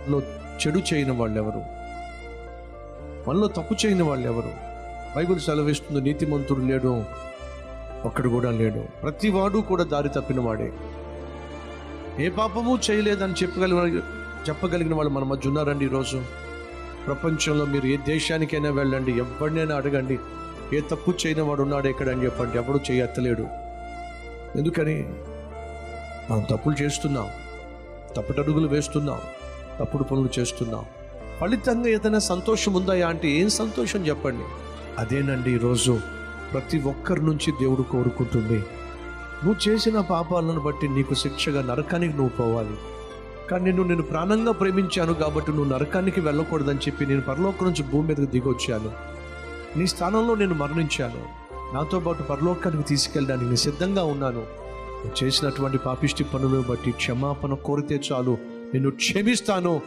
మనలో చెడు చేయని వాళ్ళు ఎవరు? మనలో తప్పు చేయని వాళ్ళు ఎవరు? బైబిల్ సెలవిస్తుంది, నీతిమంతుడు లేడు, ఒక్కడు కూడా లేడు. ప్రతివాడు కూడా దారి తప్పిన వాడే. ఏ పాపము చేయలేదని చెప్పగలిగిన వాళ్ళు మన మధ్య ఉన్నారండి ఈరోజు. ప్రపంచంలో మీరు ఏ దేశానికైనా వెళ్ళండి, ఎవరినైనా అడగండి, ఏ తప్పు చేయని వాడు ఉన్నాడు ఎక్కడ అని చెప్పండి, ఎవడు చేయత్తలేడు. ఎందుకని? మనం తప్పులు చేస్తున్నాం, తప్పుటడుగులు వేస్తున్నాం, తప్పుడు పనులు చేస్తున్నాం. ఫలితంగా ఏదైనా సంతోషం ఉందా అంటే ఏం సంతోషం చెప్పండి? అదేనండి ఈరోజు ప్రతి ఒక్కరి నుంచి దేవుడు కోరుకుంటుంది. నువ్వు చేసిన పాపాలను బట్టి నీకు శిక్షగా నరకానికి నువ్వు పోవాలి. కానీ నేను ప్రాణంగా ప్రేమించాను కాబట్టి నువ్వు నరకానికి వెళ్ళకూడదని చెప్పి నేను పరలోకం నుంచి భూమి మీదకి దిగొచ్చాను. నీ స్థానంలో నేను మరణించాను. నాతో పాటు పరలోకానికి తీసుకెళ్ళడానికి నేను సిద్ధంగా ఉన్నాను. నువ్వు చేసినటువంటి పాపిష్టి పనులను బట్టి క్షమాపణ కోరితే చాలు, నిన్ను క్షమిస్తాను.